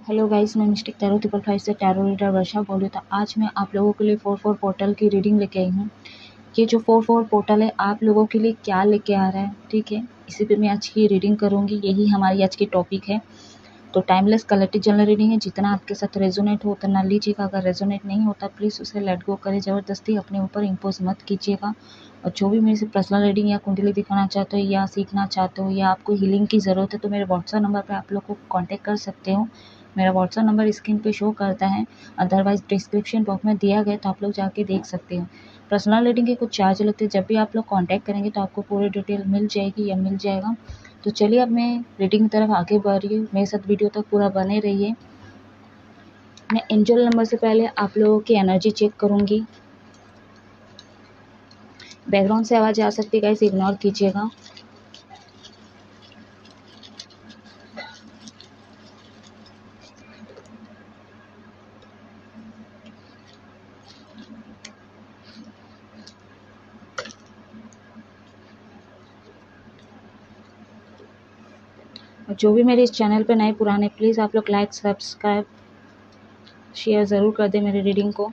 Hello guys, मैं mistake tarot 555 से tarot reader वर्षा बोल रही हूँ। तो आज मैं आप लोगों के लिए 4-4 पोर्टल की रीडिंग लेके आई हूँ। ये जो 4-4 पोर्टल है आप लोगों के लिए क्या लेके आ रहा है, ठीक है, इसी पे मैं आज की रीडिंग करूँगी। यही हमारी आज की टॉपिक है। तो टाइमलेस कलेक्टिव जनरल रीडिंग है। जितना आपके साथ रेजोनेट हो उतना लीजिएगा। अगर रेजोनेट नहीं होता प्लीज़ उसे लेट गो करें। ज़बरदस्ती अपने ऊपर इम्पोज मत कीजिएगा। और जो भी मेरे से पर्सनल रीडिंग या कुंडली दिखाना चाहते हो या सीखना चाहते हो या आपको हीलिंग की ज़रूरत है तो मेरे व्हाट्सएप नंबर पर आप लोग को कॉन्टैक्ट कर सकते हो। मेरा व्हाट्सएप नंबर स्क्रीन पे शो करता है, अदरवाइज़ डिस्क्रिप्शन बॉक्स में दिया गया तो आप लोग जाके देख सकते हो। पर्सनल रीडिंग के कुछ चार्ज लगते हैं। जब भी आप लोग कॉन्टैक्ट करेंगे तो आपको पूरी डिटेल मिल जाएगी या मिल जाएगा। तो चलिए अब मैं रीडिंग की तरफ आगे बढ़ रही हूँ। मेरे साथ वीडियो तक पूरा बने रहिए। मैं एंजल नंबर से पहले आप लोगों की एनर्जी चेक करूँगी। बैकग्राउंड से आवाज़ आ सकती है गाइस, इग्नोर कीजिएगा। और जो भी मेरे इस चैनल पे नए पुराने प्लीज़ आप लोग लाइक सब्सक्राइब शेयर ज़रूर कर दें मेरी रीडिंग को।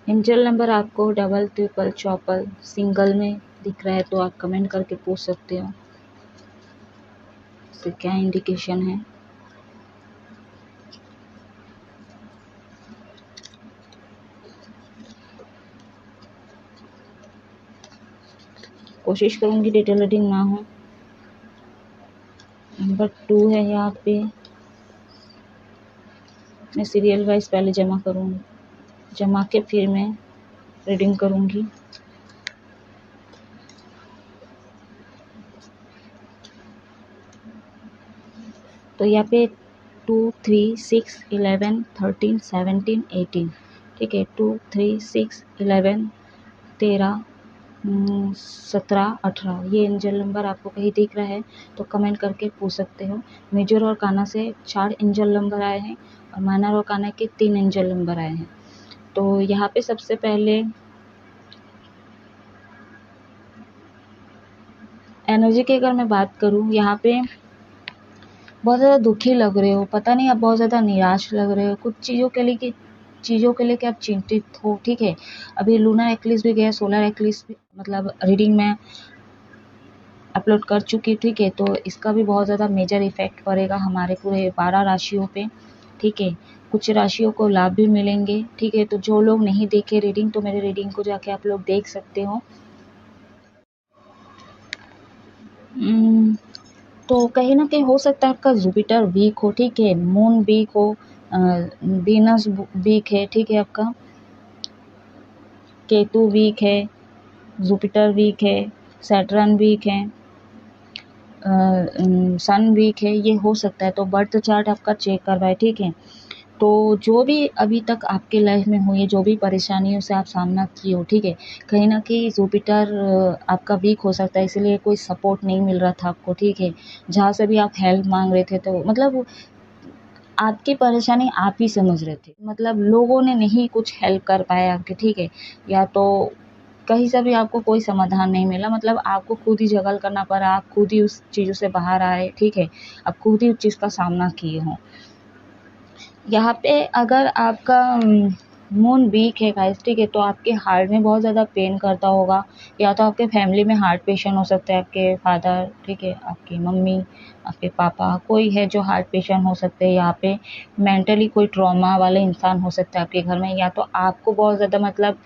एंजल नंबर आपको डबल, ट्रिपल, चौपल, सिंगल में दिख रहा है तो आप कमेंट करके पूछ सकते हो इससे क्या इंडिकेशन है। कोशिश करूँगी डिटेल रीडिंग ना हो। नंबर 2 है यहाँ पे। मैं सीरियल वाइज पहले जमा करूँगी, जमा के फिर मैं रीडिंग करूँगी। तो यहाँ पे 2, 3, 6, 11, 13, 17, 18, ठीक है। 2, 3, 6, 11, 13, 17, 18 ये एंजल नंबर आपको कहीं दिख रहा है तो कमेंट करके पूछ सकते हो। मेजर और काना से 4 एंजल नंबर आए हैं और माइनर और काना के 3 एंजल नंबर आए हैं। तो यहाँ पे सबसे पहले एनर्जी की अगर मैं बात करूँ, यहाँ पे बहुत ज़्यादा दुखी लग रहे हो, पता नहीं आप बहुत ज़्यादा निराश लग रहे हो कुछ चीज़ों के लिए कि आप चिंतित हो, ठीक है। अभी लूनर एक्लिप्स भी गया, सोलर एक्लिप्स भी मतलब रीडिंग में अपलोड कर चुकी, ठीक है। तो इसका भी बहुत ज़्यादा मेजर इफेक्ट पड़ेगा हमारे पूरे 12 राशियों पे, ठीक है। कुछ राशियों को लाभ भी मिलेंगे, ठीक है। तो जो लोग नहीं देखे रीडिंग तो मेरे रीडिंग को जाके आप लोग देख सकते हो। तो कहीं ना कहीं हो सकता है आपका जुपिटर वीक हो, ठीक है, मून वीक हो, वीनस वीक है, ठीक है, आपका केतु वीक है, जुपिटर वीक है, सैटर्न वीक है, सन वीक है, ये हो सकता है। तो बर्थ चार्ट आपका चेक करवाए, ठीक है। तो जो भी अभी तक आपके लाइफ में हुई है, जो भी परेशानियों से आप सामना किए हो, ठीक है, कहीं ना कहीं जुपिटर आपका वीक हो सकता है, इसलिए कोई सपोर्ट नहीं मिल रहा था आपको, ठीक है। जहाँ से भी आप हेल्प मांग रहे थे तो मतलब आपकी परेशानी आप ही समझ रहे थे, मतलब लोगों ने नहीं कुछ हेल्प कर पाया आपके, ठीक है। या तो कहीं से भी आपको कोई समाधान नहीं मिला, मतलब आपको खुद ही जगल करना पड़ा, आप खुद ही उस चीज़ों से बाहर आए, ठीक है। आप खुद ही उस चीज़ का सामना किए हों। यहाँ पे अगर आपका मून वीक है गाइस, ठीक है, तो आपके हार्ट में बहुत ज़्यादा पेन करता होगा। या तो आपके फैमिली में हार्ट पेशेंट हो सकता है, आपके फादर, ठीक है, आपकी मम्मी, आपके पापा, कोई है जो हार्ट पेशेंट हो सकते हैं। यहाँ पे मेंटली कोई ट्रॉमा वाले इंसान हो सकता है आपके घर में। या तो आपको बहुत ज़्यादा मतलब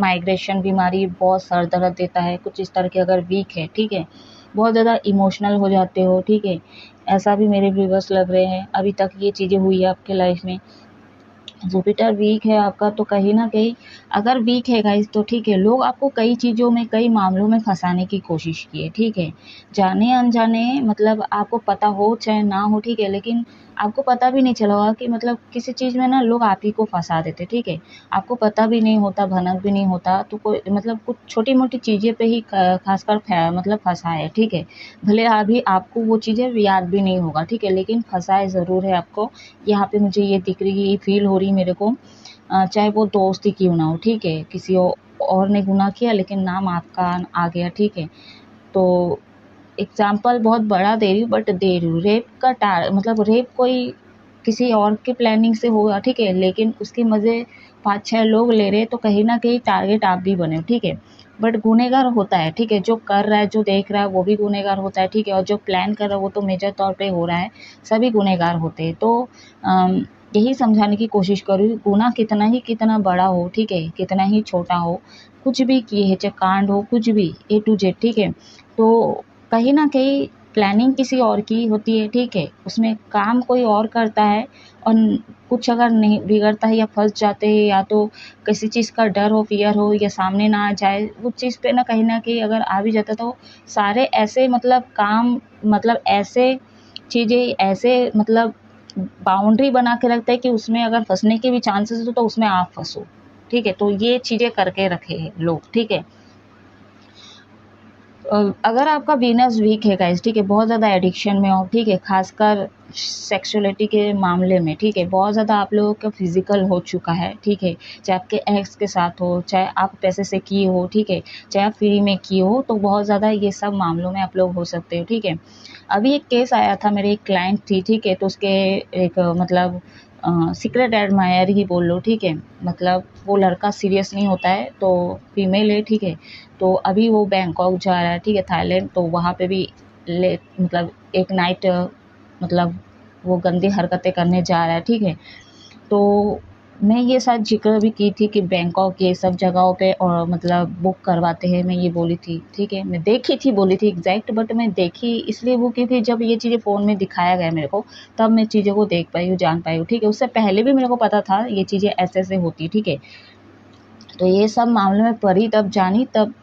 माइग्रेशन बीमारी, बहुत सर दर्द देता है, कुछ इस तरह के अगर वीक है, ठीक है, बहुत ज़्यादा इमोशनल हो जाते हो, ठीक है, ऐसा भी मेरे व्यूवर्स लग रहे हैं। अभी तक ये चीज़ें हुई है आपके लाइफ में। जुपिटर वीक है आपका तो कहीं ना कहीं अगर वीक है गाइस तो ठीक है, लोग आपको कई चीज़ों में कई मामलों में फंसाने की कोशिश किए, ठीक है, जाने अनजाने, मतलब आपको पता हो चाहे ना हो, ठीक है, लेकिन आपको पता भी नहीं चला होगा कि मतलब किसी चीज़ में ना लोग आप ही को फंसा देते, ठीक है। आपको पता भी नहीं होता, भनक भी नहीं होता, तो कोई मतलब कुछ छोटी मोटी चीज़ें पे ही खासकर मतलब फंसाए, ठीक है। भले अभी आपको वो चीज़ें याद भी नहीं होगा, ठीक है, लेकिन फंसाए ज़रूर है आपको। यहाँ पे मुझे ये दिख रही, फील हो रही मेरे को, चाहे वो दोस्त ही क्यों ना हो, ठीक है, किसी और ने गुनाह किया लेकिन नाम आपका आ गया, ठीक है। तो एग्जाम्पल बहुत बड़ा दे रही हूँ बट दे रही हूँ, रेप का मतलब रेप कोई किसी और के प्लानिंग से होगा, ठीक है, लेकिन उसके मज़े 5-6 लोग ले रहे हैं, तो कहीं ना कहीं टारगेट आप भी बने हो, ठीक है। बट गुनहगार होता है, ठीक है, जो कर रहा है, जो देख रहा है वो भी गुनहगार होता है, ठीक है, और जो प्लान कर रहा है वो तो मेजर तौर पे हो रहा है, सभी गुनहगार होते हैं। तो यही समझाने की कोशिश करूँ, गुनाह कितना बड़ा हो, ठीक है, कितना ही छोटा हो, कुछ भी किए है, चाहे कांड हो, कुछ भी A to Z, ठीक है, तो कहीं न कहीं प्लानिंग किसी और की होती है, ठीक है, उसमें काम कोई और करता है, और कुछ अगर नहीं बिगड़ता है या फँस जाते हैं, या तो किसी चीज़ का डर हो, फ़ियर हो, या सामने ना आ जाए, उस चीज़ पे ना कहीं न कहीं अगर आ भी जाता, तो सारे ऐसे मतलब काम, मतलब ऐसे चीज़ें, ऐसे मतलब बाउंड्री बना के रखता है कि उसमें अगर फँसने के भी चांसेस हो तो उसमें आप फँसो, ठीक है, तो ये चीज़ें करके रखे हैं लोग, ठीक है। अगर आपका वीनस वीक है गाइस, ठीक है, बहुत ज़्यादा एडिक्शन में हो, ठीक है, खासकर सेक्सुअलिटी के मामले में, ठीक है, बहुत ज़्यादा आप लोगों का फिजिकल हो चुका है, ठीक है, चाहे आपके एक्स के साथ हो, चाहे आप पैसे से किए हो, ठीक है, चाहे आप फ्री में किए हो, तो बहुत ज़्यादा ये सब मामलों में आप लोग हो सकते हो, ठीक है। अभी एक केस आया था, मेरी एक क्लाइंट थी, ठीक है, तो उसके एक मतलब सीक्रेट एडमायर ही बोल लो, ठीक है, मतलब वो लड़का सीरियस नहीं होता है, तो फीमेल है, ठीक है, तो अभी वो बैंकॉक जा रहा है, ठीक है, थाईलैंड, तो वहाँ पे भी मतलब एक नाइट मतलब वो गंदी हरकतें करने जा रहा है, ठीक है। तो मैं ये शायद ज़िक्र भी की थी कि बैंकॉक ये सब जगहों पे और मतलब बुक करवाते हैं, मैं ये बोली थी, ठीक है। मैं देखी थी बोली थी एग्जैक्ट, बट मैं देखी इसलिए वो क्योंकि जब ये चीज़ें फ़ोन में दिखाया गया मेरे को, तब मैं चीज़ों को देख पाई हूँ, जान पाई हूँ, ठीक है। उससे पहले भी मेरे को पता था ये चीज़ें ऐसे-ऐसे होती, ठीक है। तो ये सब मामले में पढ़ी, तब जानी, तब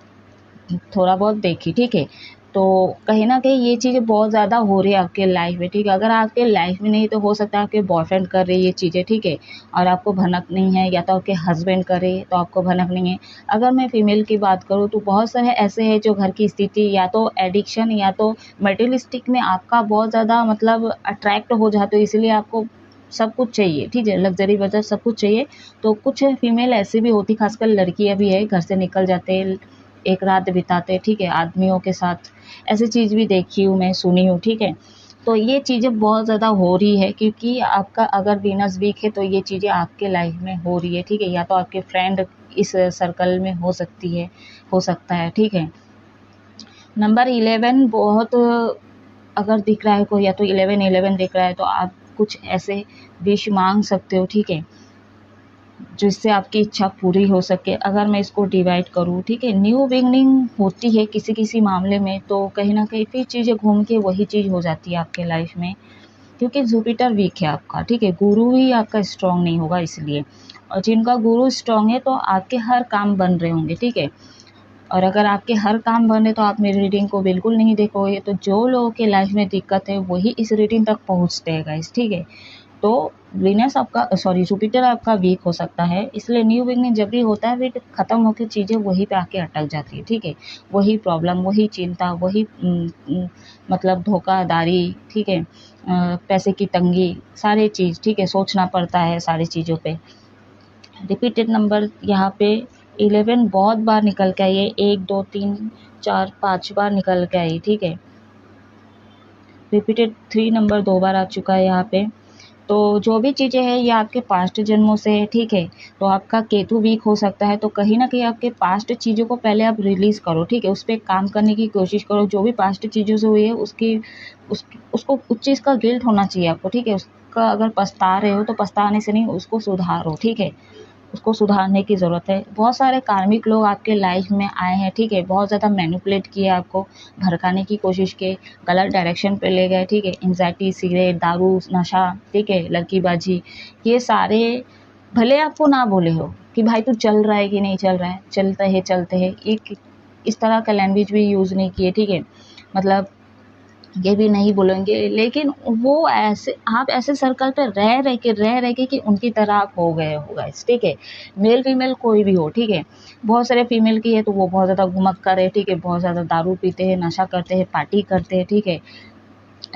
थोड़ा बहुत देखी, ठीक है। तो कहीं न कहीं ये चीज़ें बहुत ज़्यादा हो रही है आपके लाइफ़ में, ठीक है। अगर आपके लाइफ़ में नहीं तो हो सकता है आपके बॉयफ्रेंड कर रहे ये चीज़ें, ठीक है, और आपको भनक नहीं है, या तो आपके हस्बैंड करे तो आपको भनक नहीं है। अगर मैं फीमेल की बात करूँ तो बहुत सारे ऐसे हैं जो घर की स्थिति या तो एडिक्शन या तो मटेरियलिस्टिक में आपका बहुत ज़्यादा मतलब अट्रैक्ट हो जाते हो, इसलिए आपको सब कुछ चाहिए, ठीक है, लग्ज़री बजट सब कुछ चाहिए। तो कुछ फीमेल ऐसी भी होती, खासकर लड़कियाँ भी है, घर से निकल जाते हैं, एक रात बिताते, ठीक है, आदमियों के साथ, ऐसी चीज़ भी देखी हूँ मैं, सुनी हूँ, ठीक है। तो ये चीज़ें बहुत ज़्यादा हो रही है, क्योंकि आपका अगर वीनस वीक है तो ये चीज़ें आपके लाइफ में हो रही है, ठीक है, या तो आपके फ्रेंड इस सर्कल में हो सकती है, हो सकता है, ठीक है। नंबर 11 बहुत अगर दिख रहा है कोई, या तो 11-11 दिख रहा है, तो आप कुछ ऐसे विश मांग सकते हो, ठीक है, जिससे आपकी इच्छा पूरी हो सके। अगर मैं इसको डिवाइड करूँ, ठीक है, न्यू बिगनिंग होती है किसी मामले में, तो कहीं न कहीं फिर चीज़ें घूम के वही चीज़ हो जाती है आपके लाइफ में, क्योंकि जुपिटर वीक है आपका, ठीक है, गुरु ही आपका स्ट्रॉन्ग नहीं होगा इसलिए। और जिनका गुरु स्ट्रॉन्ग है तो आपके हर काम बन रहे होंगे, ठीक है। और अगर आपके हर काम बन रहे तो आप मेरी रीडिंग को बिल्कुल नहीं देखोगे। तो जो लोगों के लाइफ में दिक्कत है वही इस रीडिंग तक पहुँचते हैं गाइस, ठीक है। तो वीनस आपका जुपिटर आपका वीक हो सकता है, इसलिए न्यू बिगनिंग जब भी होता है फिर ख़त्म होकर चीज़ें वहीं पे आके अटक जाती है, ठीक है। वही प्रॉब्लम, वही चिंता, वही मतलब धोखाधड़ी, ठीक है, पैसे की तंगी, सारी चीज़, ठीक है, सोचना पड़ता है सारी चीज़ों पे। रिपीटेड नंबर यहाँ पे 11 बहुत बार निकल के आई है, 1 2 3 4 5 बार निकल के आई, ठीक है। रिपीटेड 3 नंबर 2 बार आ चुका है यहाँ पे। तो जो भी चीज़ें हैं ये आपके पास्ट जन्मों से है, ठीक है। तो आपका केतु वीक हो सकता है, तो कहीं न कहीं आपके पास्ट चीज़ों को पहले आप रिलीज़ करो, ठीक है। उस पे काम करने की कोशिश करो, जो भी पास्ट चीज़ों से हुई है उसको उस चीज़ का गिल्ट होना चाहिए आपको, ठीक है। उसका अगर पछता रहे हो तो पछताने से नहीं, उसको सुधारो, ठीक है। उसको सुधारने की ज़रूरत है। बहुत सारे कार्मिक लोग आपके लाइफ में आए हैं, ठीक है, बहुत ज़्यादा मैनिपुलेट किए, आपको भड़काने की कोशिश की, गलत डायरेक्शन पे ले गए, ठीक है। एंग्ज़ायटी, सिगरेट, दारू, नशा, ठीक है, लड़कीबाजी, ये सारे भले आपको ना बोले हो कि भाई तू चल रहा है कि नहीं चल रहा है, चलते हैं, एक इस तरह का लैंग्वेज भी यूज़ नहीं किए, ठीक है। मतलब ये भी नहीं बोलेंगे, लेकिन वो ऐसे आप ऐसे सर्कल पे रह के कि उनकी तरह आप हो गए हो गाइस, ठीक है। मेल फीमेल कोई भी हो, ठीक है। बहुत सारे फीमेल की है तो वो बहुत ज़्यादा घुमक्कर है, ठीक है, बहुत ज़्यादा दारू पीते हैं, नशा करते हैं, पार्टी करते हैं, ठीक है,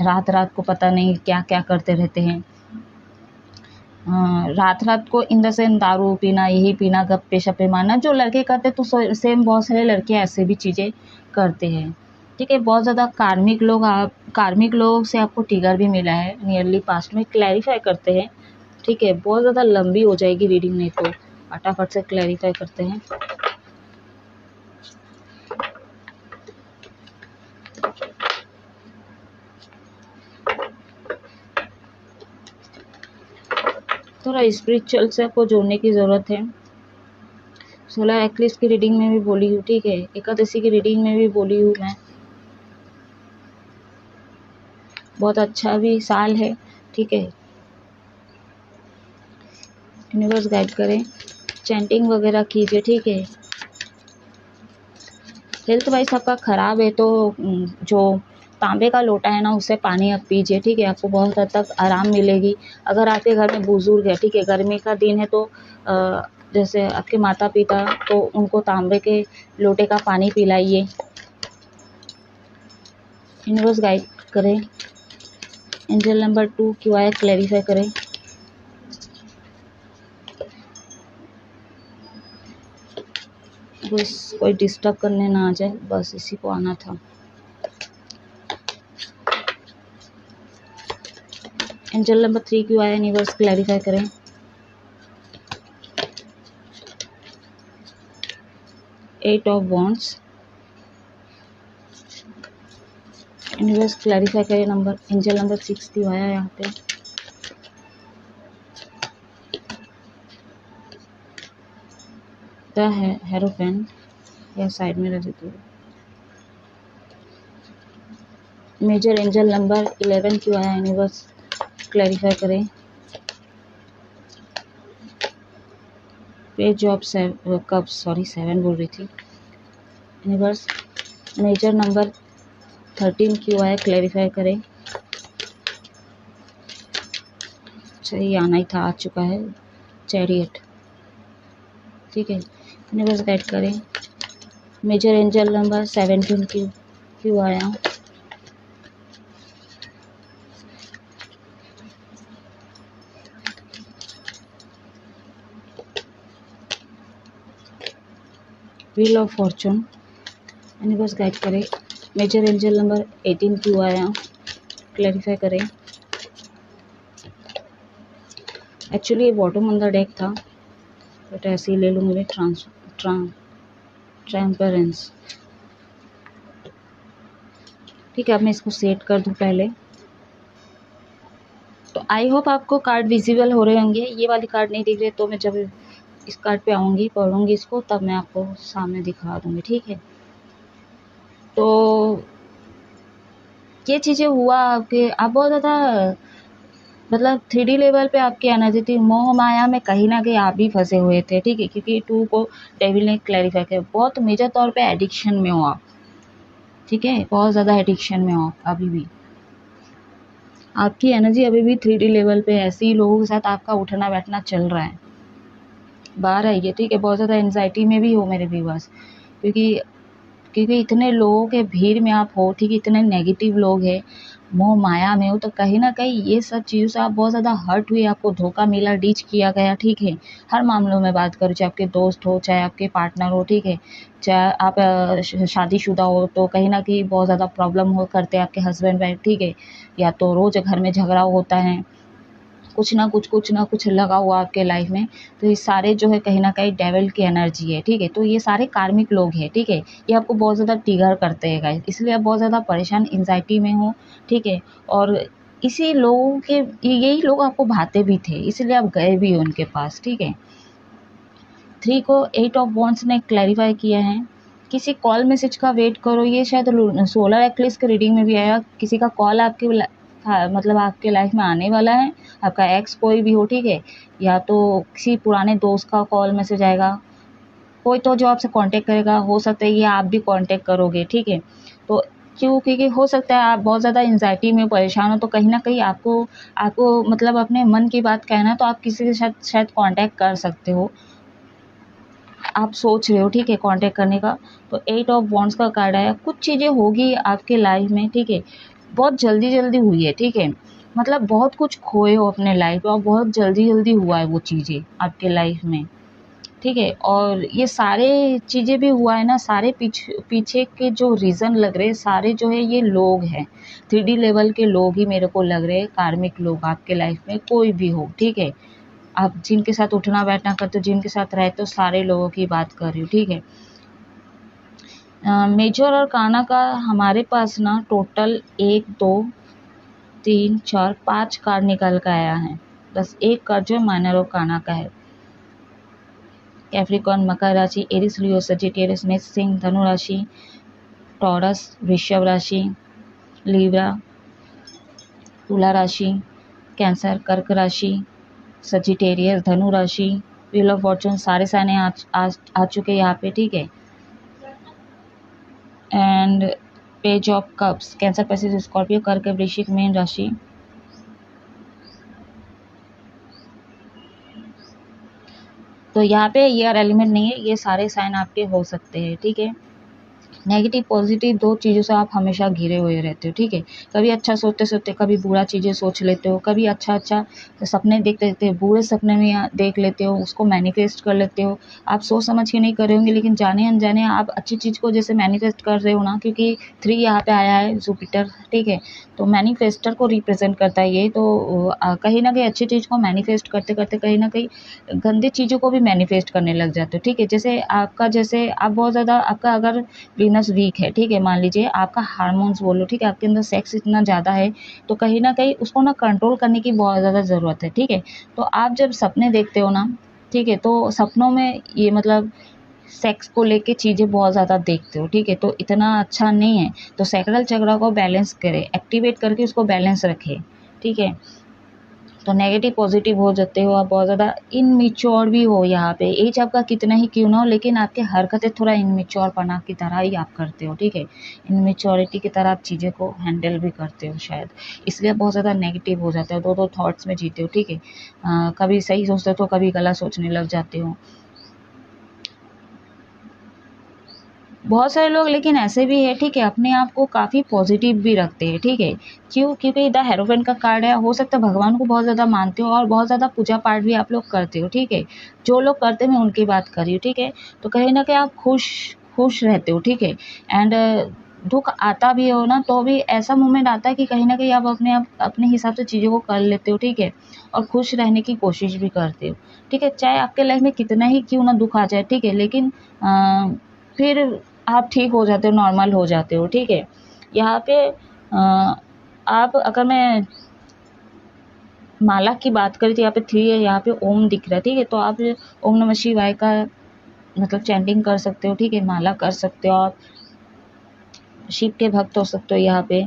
रात रात को पता नहीं क्या क्या करते रहते हैं। रात रात को इन द सेंस दारू पीना, यही पीना, गप्पे शप्पे मारना, जो लड़के करते तो सेम बहुत सारे लड़के ऐसे भी चीज़ें करते हैं, ठीक है। बहुत ज़्यादा कार्मिक लोग से आपको ट्रिगर भी मिला है नियरली पास्ट में, क्लैरिफाई करते हैं, ठीक है। बहुत ज़्यादा लंबी हो जाएगी रीडिंग, नहीं तो फटाफट से क्लैरिफाई करते हैं। थोड़ा स्पिरिचुअल से आपको जोड़ने की ज़रूरत है। सोलर एक्लिप्स की रीडिंग में भी बोली हूँ, ठीक है, एकादशी की रीडिंग में भी बोली हूँ मैं। बहुत अच्छा भी साल है, ठीक है। यूनिवर्स गाइड करें, चैंटिंग वगैरह कीजिए, ठीक है। हेल्थ वाइज आपका ख़राब है तो जो तांबे का लोटा है ना, उससे पानी आप पीजिए, ठीक है, आपको बहुत हद तक आराम मिलेगी। अगर आपके घर में बुजुर्ग है, ठीक है, गर्मी का दिन है तो जैसे आपके माता पिता, तो उनको तांबे के लोटे का पानी पिलाइए। यूनिवर्स गाइड करें, एंजल नंबर 2 क्यों आया क्लैरिफाई करें। बस कोई डिस्टर्ब करने ना आ जाए, बस इसी को आना था। एंजल नंबर 3 क्यों आया, यूनिवर्स क्लैरिफाई करें। Eight of wands, universe clarify करें। नंबर एंजल नंबर 6 क्यों आया यहाँ पे। द हेरोफेन, या साइड में रख देती हूँ। मेजर एंजल नंबर 11 क्यों आया, यूनिवर्स क्लैरिफाई करें। पेज ऑफ कब, सॉरी 7 बोल रही थी। यूनिवर्स मेजर नंबर 13 क्यों आया क्लैरिफाई करें। अच्छा ये आना ही था, आ चुका है, चैरियट, ठीक है। यूनिवर्स गाइड करें, मेजर एंजल नंबर 17 क्यों आया। Wheel of Fortune, universe guide करें, मेजर एंजल नंबर 18 क्यों आया क्लैरिफाई करें। एक्चुअली ये बॉटम ऑन द डेक था, बट ऐसे ही ले लूँगी ट्रांसपेरेंस, ठीक है। अब मैं इसको सेट कर दूँ पहले। तो आई होप आपको कार्ड विजिबल हो रहे होंगे। ये वाली कार्ड नहीं दिख रही तो मैं जब इस कार्ड पे आऊँगी, पढ़ूँगी इसको, तब मैं आपको सामने दिखा दूँगी, ठीक है। तो ये चीज़ें हुआ आपके, आप बहुत ज़्यादा मतलब 3D लेवल पे आपकी एनर्जी थी, मोह माया में कहीं ना कहीं आप भी फंसे हुए थे, ठीक है, क्योंकि 2 को डेविल ने क्लैरिफाई किया, बहुत मेजर तौर पे एडिक्शन में हो आप, ठीक है, बहुत ज़्यादा एडिक्शन में हो अभी भी। आपकी एनर्जी अभी भी 3D लेवल पे ऐसे ही लोगों के साथ आपका उठना बैठना चल रहा है, बाहर आइए, ठीक है। बहुत ज़्यादा एंजाइटी में भी हो मेरे व्यूअर्स, क्योंकि इतने लोगों के भीड़ में आप हो, ठीक है, इतने नेगेटिव लोग हैं, मोह माया में हो, तो कहीं ना कहीं ये सब चीज़ों से आप बहुत ज़्यादा हर्ट हुए, आपको धोखा मिला, डीच किया गया, ठीक है। हर मामलों में बात करूँ, चाहे आपके दोस्त हो, चाहे आपके पार्टनर हो, ठीक है, चाहे आप शादीशुदा हो, तो कहीं ना कहीं बहुत ज़्यादा प्रॉब्लम हो करते हैं आपके हस्बैंड वाइफ, ठीक है, या तो रोज़ घर में झगड़ा होता है, कुछ ना कुछ लगा हुआ आपके लाइफ में। तो ये सारे जो है कहीं ना कहीं डेविल की एनर्जी है, ठीक है। तो ये सारे कार्मिक लोग हैं, ठीक है, ये आपको बहुत ज़्यादा ट्रिगर करते हैं गाइस, इसलिए आप बहुत ज़्यादा परेशान एंजाइटी में हो, ठीक है। और इसी लोगों के, यही लोग आपको भाते भी थे, इसलिए आप गए भी उनके पास, ठीक है। 3 को 8 ऑफ वॉन्ड्स ने क्लैरिफाई किया है। किसी कॉल मैसेज का वेट करो, ये शायद सोलर एक्लिप्स के रीडिंग में भी आया, किसी का कॉल आपके मतलब आपके लाइफ में आने वाला है, आपका एक्स कोई भी हो, ठीक है, या तो किसी पुराने दोस्त का कॉल मैसेज आएगा, कोई तो जो आपसे कांटेक्ट करेगा, हो सकता है ये आप भी कांटेक्ट करोगे, ठीक है। तो क्यों? क्योंकि हो सकता है आप बहुत ज़्यादा एंग्ज़ायटी में परेशान हो, तो कहीं न कहीं आपको आपको मतलब अपने मन की बात कहना है, तो आप किसी के साथ शायद कॉन्टैक्ट कर सकते हो। आप सोच रहे हो, ठीक है, कॉन्टैक्ट करने का। तो 8 ऑफ वॉन्ड्स का कार्ड आया। कुछ चीज़ें होगी आपके लाइफ में, ठीक है, बहुत जल्दी-जल्दी हुई है, ठीक है। मतलब बहुत कुछ खोए हो अपने लाइफ में और बहुत जल्दी-जल्दी हुआ है वो चीज़ें आपके लाइफ में, ठीक है। और ये सारे चीज़ें भी हुआ है ना, सारे पीछे के जो रीज़न लग रहे हैं, सारे जो है ये लोग हैं। 3D लेवल के लोग ही मेरे को लग रहे हैं, कार्मिक लोग आपके लाइफ में कोई भी हो, ठीक है। आप जिनके साथ उठना-बैठना करते हो, जिनके साथ रहते हो, सारे लोगों की बात कर रही हूँ, ठीक है। मेजर और काना का हमारे पास ना टोटल 1, 2, 3, 4, 5 कार्ड निकल के आया है। बस एक कार्ड जो माइनर और काना का है। कैप्रिकॉर्न, मकर राशि, एरिस, लियो, सजिटेरियस, मेष, सिंह, धनु राशि, टॉरस, वृषभ राशि, लीब्रा, तुला राशि, कैंसर, कर्क राशि, सजिटेरियस, धनु राशि, व्हील ऑफ फॉर्चून, सारे साइन आ चुके यहाँ पे, ठीक है। And page of cups, Cancer, Pisces, Scorpio, कर्क, वृश्चिक, मीन राशि। तो यहाँ पे ईयर एलिमेंट नहीं है, ये सारे साइन आपके हो सकते हैं, ठीक है। नेगेटिव पॉजिटिव दो चीज़ों से आप हमेशा घिरे हुए रहते हो, ठीक है। कभी अच्छा सोचते सोचते कभी बुरा चीज़ें सोच लेते हो, कभी अच्छा अच्छा सपने देख लेते हो, बुरे सपने में देख लेते हो, उसको मैनिफेस्ट कर लेते हो। आप सोच समझ के नहीं कर रहे होंगे, लेकिन जाने अनजाने आप अच्छी चीज़ को जैसे मैनिफेस्ट कर रहे हो ना, क्योंकि 3 यहाँ पे आया है, जुपिटर, ठीक है। तो मैनिफेस्टर को रिप्रेजेंट करता है ये। तो कहीं ना कहीं अच्छी चीज़ को मैनिफेस्ट करते करते कहीं ना कहीं गंदी चीज़ों को भी मैनिफेस्ट करने लग जाते हो, ठीक है। जैसे आप बहुत ज़्यादा, आपका अगर वीनस वीक है, ठीक है, मान लीजिए आपका हार्मोन्स बोलो, ठीक है, आपके अंदर सेक्स इतना ज़्यादा है, तो कहीं न कहीं उसको ना कंट्रोल करने की बहुत ज़्यादा ज़रूरत है, ठीक है। तो आप जब सपने देखते हो ना, ठीक है, तो सपनों में ये मतलब सेक्स को लेके चीज़ें बहुत ज़्यादा देखते हो, ठीक है, तो इतना अच्छा नहीं है। तो सैक्रल चक्र को बैलेंस करें, एक्टिवेट करके उसको बैलेंस रखें, ठीक है। तो नेगेटिव पॉजिटिव हो जाते हो आप, बहुत ज़्यादा इनमिच्योर भी हो यहाँ पे। एज आपका कितना ही क्यों ना हो, लेकिन आपकी हरकतें थोड़ा इनमिच्योर पना की तरह ही आप करते हो, ठीक है। इनमिच्योरिटी की तरह आप चीज़ें को हैंडल भी करते हो शायद, इसलिए आप बहुत ज़्यादा नेगेटिव हो जाते हो, दो दो थॉट्स में जीते हो, ठीक है। कभी सही सोचते हो तो कभी गलत सोचने लग जाते हो। बहुत सारे लोग लेकिन ऐसे भी है, ठीक है, अपने आप को काफ़ी पॉजिटिव भी रखते हैं, ठीक है। क्यों? क्योंकि द हेरोफेंट का कार्ड है, हो सकता है भगवान को बहुत ज़्यादा मानते हो और बहुत ज़्यादा पूजा पाठ भी आप लोग करते हो, ठीक है। जो लोग करते हैं मैं उनकी बात कर रही हूँ, ठीक है। तो कहीं ना कहीं आप खुश खुश रहते हो, ठीक है। एंड दुख आता भी हो ना, तो भी ऐसा मोमेंट आता है कि कहीं ना कहीं आप अपने हिसाब से चीज़ों को कर लेते हो, ठीक है। और खुश रहने की कोशिश भी करते हो, ठीक है। चाहे आपके लाइफ में कितना ही क्यों ना दुख आ जाए, ठीक है, लेकिन फिर आप ठीक हो जाते हो, नॉर्मल हो जाते हो, ठीक है। यहाँ पे आप, अगर मैं माला की बात करें तो यहाँ पे 3 है, यहाँ पे ओम दिख रहा है, ठीक है। तो आप ओम नमः शिवाय का मतलब चैंटिंग कर सकते हो, ठीक है, माला कर सकते हो, आप शिव के भक्त हो सकते हो यहाँ पे।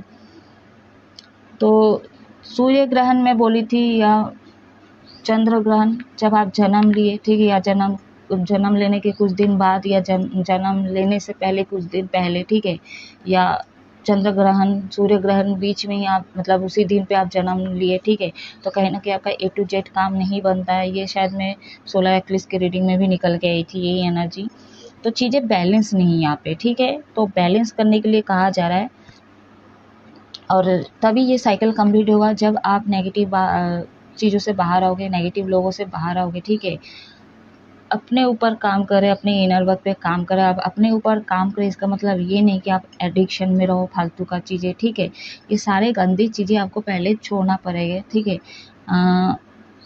तो सूर्य ग्रहण में बोली थी, या चंद्र ग्रहण जब आप जन्म लिए, ठीक है, या जन्म लेने के कुछ दिन बाद, या जन्म लेने से पहले कुछ दिन पहले, ठीक है, या चंद्र ग्रहण सूर्य ग्रहण बीच में ही आप मतलब उसी दिन पे आप जन्म लिए, ठीक है। तो कहीं ना कहीं आपका A to Z काम नहीं बनता है। ये शायद मैं 16 एक्लिस के रीडिंग में भी निकल के आई थी यही एनर्जी। तो चीज़ें बैलेंस नहीं यहाँ पे, ठीक है। तो बैलेंस करने के लिए कहा जा रहा है, और तभी ये साइकिल कंप्लीट होगा जब आप नेगेटिव चीज़ों से बाहर आओगे, नेगेटिव लोगों से बाहर आओगे, ठीक है। अपने ऊपर काम करें, अपने इनर वर्क पे काम करें। आप अपने ऊपर काम करें, इसका मतलब ये नहीं कि आप एडिक्शन में रहो फालतू का चीज़ें, ठीक है। ये सारे गंदी चीज़ें आपको पहले छोड़ना पड़ेगा, ठीक है।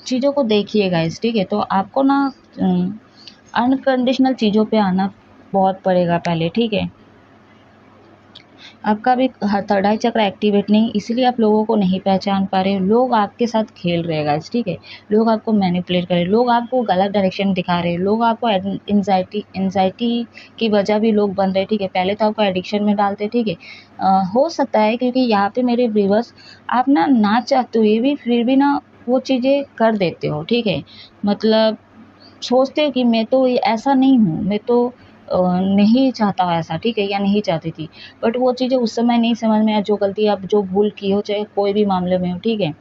चीज़ों को देखिए गाइस, ठीक है। तो आपको ना अनकंडीशनल चीज़ों पे आना बहुत पड़ेगा पहले, ठीक है। आपका भी थर्ड आई चक्र एक्टिवेट नहीं, इसीलिए आप लोगों को नहीं पहचान पा रहे हो। लोग आपके साथ खेल रहे गाइस, ठीक है। लोग आपको मैनिपुलेट कर रहे हैं, लोग आपको गलत डायरेक्शन दिखा रहे हैं, लोग आपको एंजाइटी की वजह भी लोग बन रहे हैं, ठीक है। पहले तो आपको एडिक्शन में डालते, ठीक है। हो सकता है क्योंकि यहाँ पे मेरे व्यूअर्स, आप ना चाहते हुए भी फिर भी ना वो चीज़ें कर देते हो, ठीक है। मतलब सोचते हो कि मैं तो ऐसा नहीं हूँ, मैं तो नहीं चाहता ऐसा, ठीक है, या नहीं चाहती थी, बट वो चीज़ें उस समय नहीं समझ में आया, जो गलती आप जो भूल की हो, चाहे कोई भी मामले में हो, ठीक है,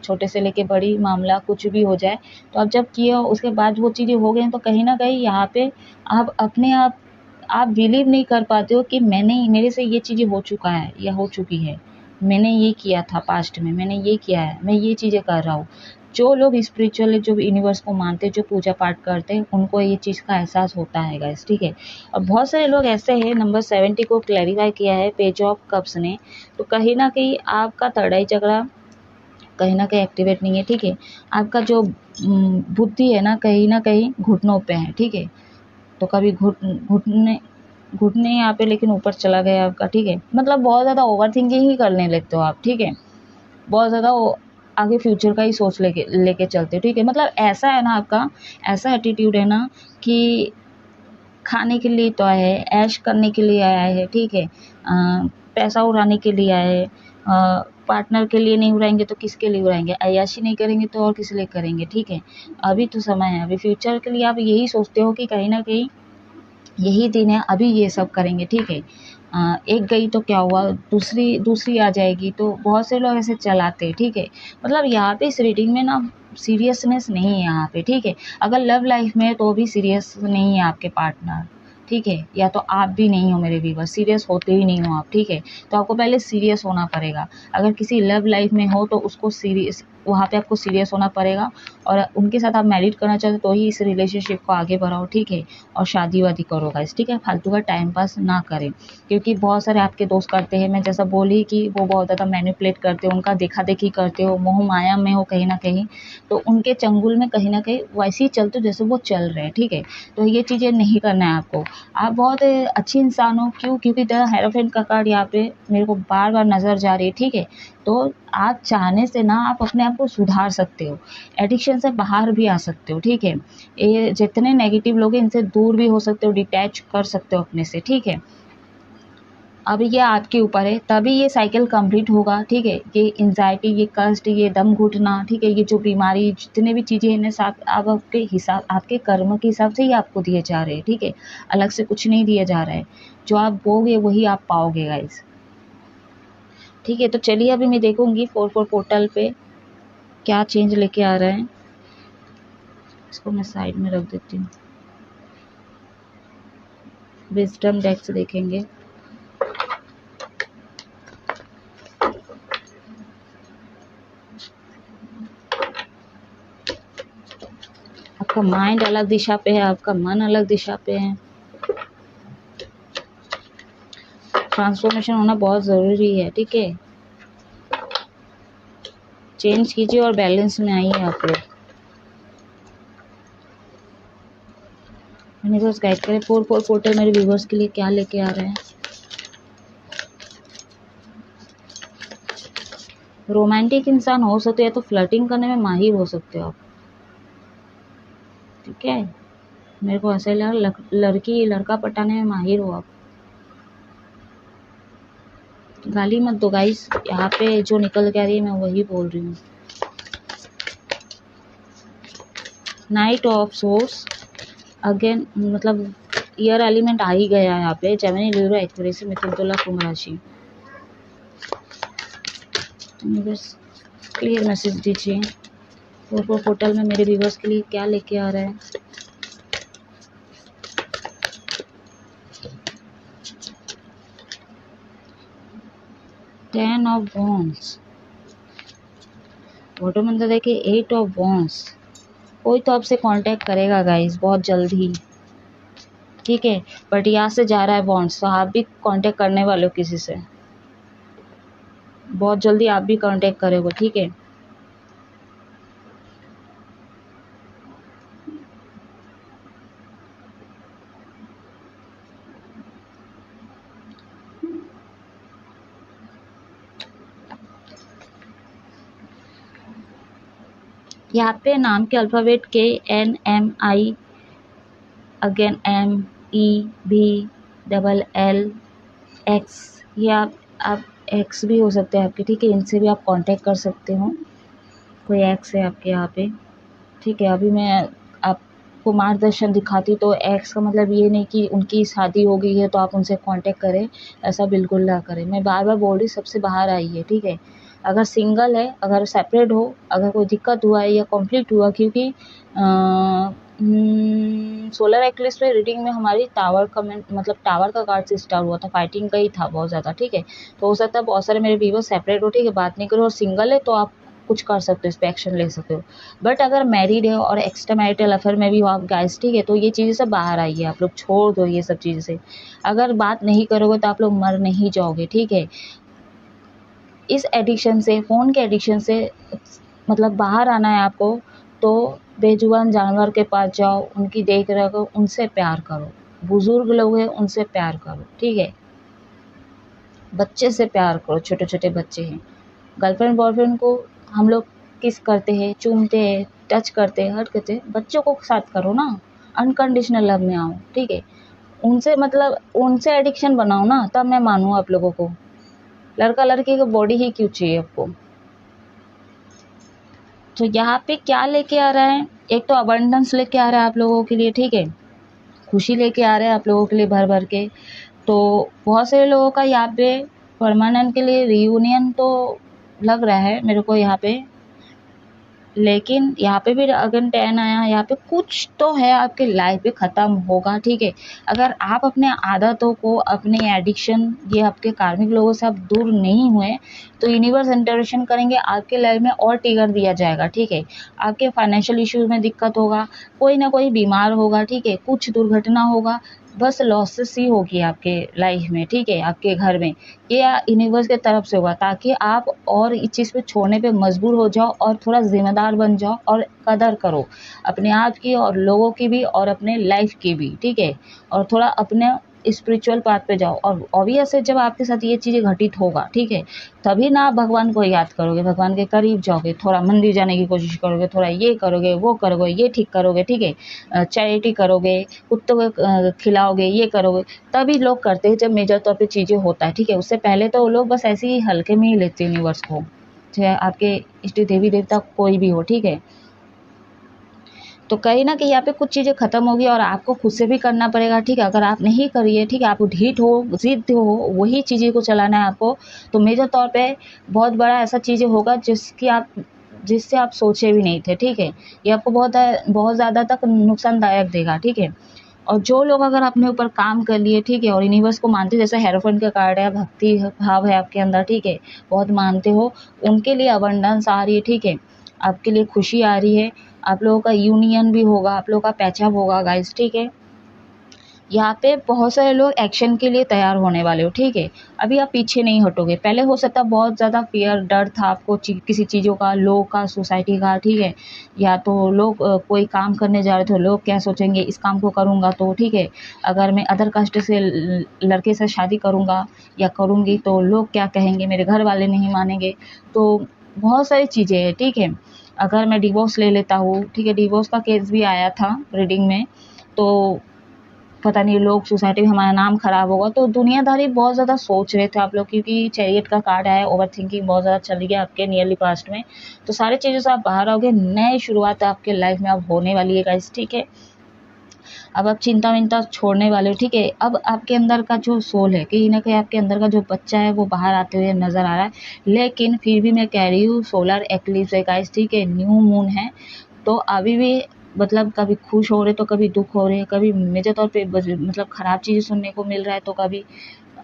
छोटे से लेके बड़ी मामला कुछ भी हो जाए, तो आप जब किए हो उसके बाद वो चीज़ें हो गई, तो कहीं न कहीं यहाँ पे आप अपने आप बिलीव नहीं कर पाते हो कि मेरे से ये चीज़ें हो चुका है या हो चुकी है। मैंने ये किया था पास्ट में, मैंने ये किया है, मैं ये चीज़ें कर रहा हूँ। जो लोग स्पिरिचुअल जो यूनिवर्स को मानते हैं, जो पूजा पाठ करते हैं, उनको ये चीज़ का एहसास होता है गाइस, ठीक है। और बहुत सारे लोग ऐसे हैं, नंबर 70 को क्लैरिफाई किया है पेज ऑफ कप्स ने, तो कहीं न कहीं आपका लड़ाई झगड़ा कहीं न कहीं एक्टिवेट नहीं है, ठीक है। आपका जो बुद्धि है ना, कहीं न कहीं घुटनों पे है, ठीक है। तो कभी घुटने यहाँ पे लेकिन ऊपर चला गया आपका, ठीक है। मतलब बहुत ज़्यादा ओवरथिंकिंग ही करने लगते हो आप, ठीक है। बहुत ज़्यादा आगे फ्यूचर का ही सोच लेके चलते हो, ठीक है। मतलब ऐसा है ना, आपका ऐसा एटीट्यूड है ना कि खाने के लिए तो आया है, ऐश करने के लिए आया है, ठीक है। पैसा उड़ाने के लिए आया है, पार्टनर के लिए नहीं उड़ाएंगे तो किसके लिए उड़ाएंगे, अय्याशी नहीं करेंगे तो और किस लिए करेंगे, ठीक है। अभी तो समय है, अभी फ्यूचर के लिए आप यही सोचते हो कि कहीं ना कहीं यही दिन है, अभी ये सब करेंगे, ठीक है। एक गई तो क्या हुआ, दूसरी दूसरी आ जाएगी, तो बहुत से लोग ऐसे चलाते हैं, ठीक है। मतलब यहाँ पे इस रीडिंग में ना सीरियसनेस नहीं है यहाँ पे, ठीक है। अगर लव लाइफ में है तो भी सीरियस नहीं है आपके पार्टनर, ठीक है, या तो आप भी नहीं हो मेरे व्यूअर, सीरियस होते ही नहीं हो आप, ठीक है। तो आपको पहले सीरियस होना पड़ेगा। अगर किसी लव लाइफ में हो तो उसको सीरियस, वहाँ पे आपको सीरियस होना पड़ेगा, और उनके साथ आप मैरिड करना चाहते हो तो ही इस रिलेशनशिप को आगे बढ़ाओ, ठीक है। और शादी वादी करो गाइस, ठीक है। फालतू का टाइम पास ना करें, क्योंकि बहुत सारे आपके दोस्त करते हैं, मैं जैसा बोली कि वो बहुत ज़्यादा मैनिपुलेट करते हो, उनका देखा देखी करते हो, मोह माया में हो कहीं ना कहीं, तो उनके चंगुल में कहीं ना कहीं वैसे ही चलते हो जैसे वो चल रहे हैं, ठीक है। तो ये चीज़ें नहीं करना है आपको। आप बहुत अच्छी इंसान हो, क्यों? क्योंकि द हेरोफेंट का कार्ड यहाँ पे मेरे को बार बार नज़र जा रही है, ठीक है। तो आप चाहने से ना आप अपने आप को सुधार सकते हो, एडिक्शन से बाहर भी आ सकते हो, ठीक है। ये जितने नेगेटिव लोग हैं इनसे दूर भी हो सकते हो, डिटैच कर सकते हो अपने से, ठीक है। अब ये आपके ऊपर है, तभी ये साइकिल कंप्लीट होगा, ठीक है। ये एंजाइटी, ये कष्ट, ये दम घुटना, ठीक है, ये जो बीमारी, जितने भी चीज़ें इन्हें साथ अब आपके हिसाब, आपके कर्म के हिसाब से ही आपको दिए जा रहे हैं, ठीक है। अलग से कुछ नहीं दिया जा रहा है, जो आप बोगे वही आप पाओगे गाइस, ठीक है। तो चलिए अभी मैं देखूंगी 4 पोर्टल पे क्या चेंज लेके आ रहा है। इसको मैं साइड में रख देती हूँ। विजडम डेक से देखेंगे। आपका माइंड अलग दिशा पे है, आपका मन अलग दिशा पे है। ट्रांसफॉर्मेशन होना बहुत ज़रूरी है, ठीक है। चेंज कीजिए और बैलेंस में आइए आप लोग। यूनिवर्स गाइड करें 4 पोर्टल मेरे व्यूवर्स के लिए क्या लेके आ रहे हैं। रोमांटिक इंसान हो सकते हैं, तो फ्लर्टिंग करने में माहिर हो सकते हो आप, ठीक है। मेरे को ऐसा लगा लड़की लड़का पटाने में माहिर हो आप। गाली मत दो गाइस, यहाँ पे जो निकल के आ रही है मैं वही बोल रही हूँ। नाइट ऑफ सोर्स अगेन, मतलब ईयर एलिमेंट आ ही गया है यहाँ पे। जेमिनी, लिब्रा, एक्वेरियस, मिथुन, तुला, कुंभ राशि। बस क्लियर मैसेज दीजिए 4 पोर्टल में मेरे व्यूवर्स के लिए क्या लेके आ रहा है। टेन ऑफ वॉन्ड्स, फोटो में तो देखिए 8 ऑफ वॉन्ड्स। कोई तो आपसे कांटेक्ट करेगा गाइस बहुत जल्द ही, ठीक है। बट यहाँ से जा रहा है वॉन्ड्स, तो आप भी कांटेक्ट करने वाले हो किसी से, बहुत जल्दी आप भी कांटेक्ट करोगे, ठीक है। यहाँ पे नाम के अल्फ़ाबेट KNMI, अगेन MEBLLX, ये आप एक्स भी हो सकते हैं आपके, ठीक है। इनसे भी आप कांटेक्ट कर सकते हो, कोई एक्स है आपके यहाँ पे, ठीक है। अभी मैं आप आपको मार्गदर्शन दिखाती, तो एक्स का मतलब ये नहीं कि उनकी शादी हो गई है तो आप उनसे कांटेक्ट करें, ऐसा बिल्कुल ना करें। मैं बार बार बोल रही, सबसे बाहर आइए, ठीक है। अगर सिंगल है, अगर सेपरेट हो, अगर कोई दिक्कत हुआ है या कॉन्फ्लिक्ट हुआ, क्योंकि सोलर एक्लिप्स पे रीडिंग में हमारी टावर का मतलब टावर का कार्ड से स्टार्ट हुआ था, फाइटिंग का ही था बहुत ज़्यादा, ठीक है। तो हो सकता है बहुत सारे मेरे व्यूअर्स सेपरेट हो, ठीक है, बात नहीं करो, और सिंगल है तो आप कुछ कर सकते हो, इस पर एक्शन ले सकते हो। बट अगर मैरिड है और एक्स्ट्रा मैरिटल अफेयर में भी हो आप गाइस, ठीक है, तो ये चीज़ें सब बाहर आइए, आप लोग छोड़ दो ये सब चीज़ें से। अगर बात नहीं करोगे तो आप लोग मर नहीं जाओगे, ठीक है। इस एडिक्शन से, फ़ोन के एडिक्शन से मतलब बाहर आना है आपको, तो बेजुबान जानवर के पास जाओ, उनकी देख रेख करो, उनसे प्यार करो। बुजुर्ग लोग हैं, उनसे प्यार करो, ठीक है। बच्चे से प्यार करो, छोटे छोटे बच्चे हैं, गर्लफ्रेंड बॉयफ्रेंड को हम लोग किस करते हैं, चूमते हैं, टच करते हैं, हर करते हैं, बच्चों को साथ करो ना, अनकंडीशनल लव में आओ, ठीक है। उनसे मतलब उनसे एडिक्शन बनाओ ना, तब मैं मानूँ आप लोगों को। लड़का लड़की की बॉडी ही क्यों चाहिए आपको। तो यहाँ पे क्या लेके आ रहा है, एक तो अबंडेंस लेके आ रहा है आप लोगों के लिए, ठीक है, खुशी लेके आ रहा है आप लोगों के लिए भर भर के। तो बहुत सारे लोगों का यहाँ पे परमानेंट के लिए रियूनियन तो लग रहा है मेरे को यहाँ पे, लेकिन यहाँ पे भी अगर 10 आया, यहाँ पे कुछ तो है आपके लाइफ में ख़त्म होगा, ठीक है। अगर आप अपने आदतों को, अपने एडिक्शन, ये आपके कार्मिक लोगों से आप दूर नहीं हुए, तो यूनिवर्स इंटरवेंशन करेंगे, आपके लाइफ में और ट्रिगर दिया जाएगा, ठीक है। आपके फाइनेंशियल इश्यूज में दिक्कत होगा, कोई ना कोई बीमार होगा, ठीक है, कुछ दुर्घटना होगा, बस लॉसेस ही होगी आपके लाइफ में, ठीक है, आपके घर में। ये यूनिवर्स के तरफ से होगा, ताकि आप और इस चीज़ पे छोड़ने पे मजबूर हो जाओ और थोड़ा जिम्मेदार बन जाओ और कदर करो अपने आप की और लोगों की भी और अपने लाइफ की भी, ठीक है। और थोड़ा अपने स्पिरिचुअल पाथ पे जाओ, और ऑब्वियस है जब आपके साथ ये चीज़ें घटित होगा, ठीक है, तभी ना आप भगवान को याद करोगे, भगवान के करीब जाओगे, थोड़ा मंदिर जाने की कोशिश करोगे, थोड़ा ये करोगे, वो करोगे, ये ठीक करोगे, ठीक है, चैरिटी करोगे, कुत्तों को खिलाओगे, ये करोगे, तभी लोग करते हैं जब मेजर तौर पे चीज़ें होता है, ठीक है। उससे पहले तो लोग बस ऐसे ही हल्के में ही लेते हैं यूनिवर्स को, चाहे आपके इष्ट देवी देवता कोई भी हो, ठीक है। तो कहीं ना कहीं यहाँ पे कुछ चीज़ें खत्म होगी और आपको खुद से भी करना पड़ेगा, ठीक है। अगर आप नहीं करिए, ठीक है, आप ढीठ हो, जिद्द हो, वही चीज़ें को चलाना है आपको, तो मेजर तौर पे बहुत बड़ा ऐसा चीज़ें होगा जिससे आप सोचे भी नहीं थे, ठीक है। ये आपको बहुत ज़्यादा तक नुकसानदायक देगा, ठीक है। और जो लोग अगर अपने ऊपर काम कर लिए, ठीक है, और यूनिवर्स को मानते, जैसे हेरोफेंट का कार्ड है, भक्ति भाव है आपके अंदर, ठीक है, बहुत मानते हो, उनके लिए अबंडेंस आ रही है, ठीक है, आपके लिए खुशी आ रही है, आप लोगों का यूनियन भी होगा, आप लोगों का पैचअप होगा गाइस, ठीक है। यहाँ पे बहुत सारे लोग एक्शन के लिए तैयार होने वाले हो, ठीक है। अभी आप पीछे नहीं हटोगे। पहले हो सकता है बहुत ज़्यादा फियर, डर था आपको किसी चीज़ों का, लोग का, सोसाइटी का, ठीक है, या तो लोग कोई काम करने जा रहे थे, लोग क्या सोचेंगे, इस काम को करूँगा तो, ठीक है, अगर मैं अदर कास्ट से लड़के से शादी करूँगा या करूँगी तो लोग क्या कहेंगे, मेरे घर वाले नहीं मानेंगे, तो बहुत सारी चीज़ें हैं, ठीक है। अगर मैं डिवोर्स ले लेता हूँ, ठीक है, डिवोर्स का केस भी आया था रीडिंग में, तो पता नहीं लोग, सोसाइटी में हमारा नाम खराब होगा, तो दुनियादारी बहुत ज़्यादा सोच रहे थे आप लोग, क्योंकि चैरियट का कार्ड आया, ओवर थिंकिंग बहुत ज़्यादा चल गया आपके नियरली पास्ट में, तो सारी चीज़ों से आप बाहर आओगे, नई शुरुआत आपके लाइफ में अब होने वाली है गाइस, ठीक है। अब आप चिंता विंता छोड़ने वाले हो, ठीक है। अब आपके अंदर का जो सोल है, कहीं ना कहीं आपके अंदर का जो बच्चा है वो बाहर आते हुए नजर आ रहा है, लेकिन फिर भी मैं कह रही हूँ सोलर एक्लिप्स है गाइस, ठीक है, न्यू मून है, तो अभी भी मतलब कभी खुश हो रहे तो कभी दुख हो रहे हैं, कभी मेजर तौर पे मतलब ख़राब चीज़ें सुनने को मिल रहा है तो कभी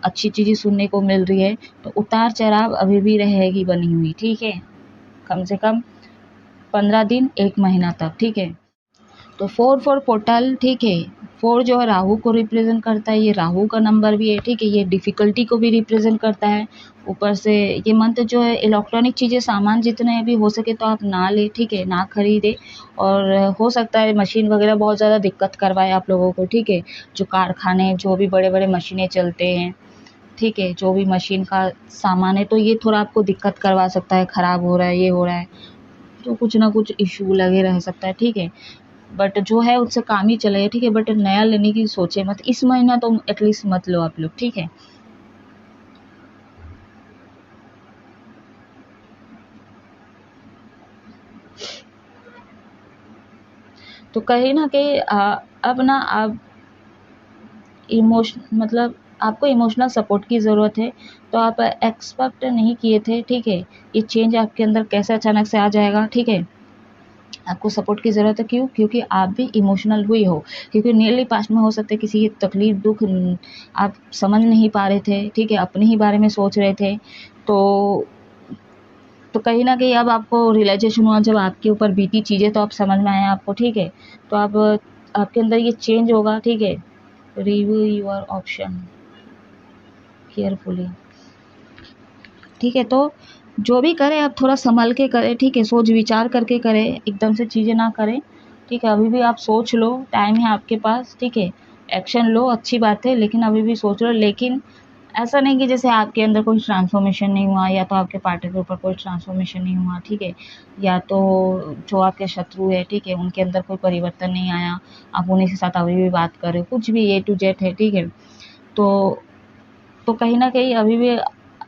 अच्छी चीज़ें सुनने को मिल रही है, तो उतार चढ़ाव अभी भी रहेगी बनी हुई, ठीक है, कम से कम 15 दिन 1 महीना तक, ठीक है। तो 4 पोर्टल, ठीक है, 4 जो है राहु को रिप्रेजेंट करता है, ये राहु का नंबर भी है, ठीक है, ये डिफ़िकल्टी को भी रिप्रेजेंट करता है। ऊपर से ये मंत्र जो है, इलेक्ट्रॉनिक चीज़ें, सामान जितने भी हो सके तो आप ना ले, ठीक है, ना खरीदे, और हो सकता है मशीन वगैरह बहुत ज़्यादा दिक्कत करवाए आप लोगों को, ठीक है। जो कारखाने, जो भी बड़े बड़े मशीनें चलते हैं, ठीक है, जो भी मशीन का सामान है, तो ये थोड़ा आपको दिक्कत करवा सकता है, ख़राब हो रहा है, ये हो रहा है, तो कुछ ना कुछ इशू लगे रह सकता है, ठीक है। बट जो है उससे काम ही चलेगा, ठीक है, बट नया लेने की सोचे मत, इस महीना तो एटलीस्ट मत लो आप लोग, ठीक है। तो कहीं ना कहीं अब ना आप मतलब आपको इमोशनल सपोर्ट की ज़रूरत है। तो आप एक्सपेक्ट नहीं किए थे, ठीक है, ये चेंज आपके अंदर कैसे अचानक से आ जाएगा, ठीक है। आपको सपोर्ट की ज़रूरत है, क्यों? क्योंकि आप भी इमोशनल हुई हो, क्योंकि नियरली पास्ट में हो सकता है किसी की तकलीफ दुख आप समझ नहीं पा रहे थे, ठीक है, अपने ही बारे में सोच रहे थे। तो कहीं न कहीं अब आपको रियलाइज़ेशन हुआ जब आपके ऊपर बीती चीज़ें, तो अब समझ में आया आपको, ठीक है। तो अब आपके अंदर ये चेंज होगा, ठीक है। रिव्यू योर ऑप्शन केयरफुली, ठीक है। तो जो भी करें आप थोड़ा संभल के करें, ठीक है, सोच विचार करके करें, एकदम से चीज़ें ना करें, ठीक है। अभी भी आप सोच लो, टाइम है आपके पास, ठीक है। एक्शन लो, अच्छी बात है, लेकिन अभी भी सोच लो। लेकिन ऐसा नहीं कि जैसे आपके अंदर कोई ट्रांसफॉर्मेशन नहीं हुआ, या तो आपके पार्टनर के ऊपर कोई ट्रांसफॉर्मेशन नहीं हुआ, ठीक है, या तो जो आपके शत्रु है, ठीक है, उनके अंदर कोई परिवर्तन नहीं आया, आप उन्हीं के साथ अभी भी बात कर रहे हो, कुछ भी A to Z है, ठीक है। तो कहीं न कहीं अभी भी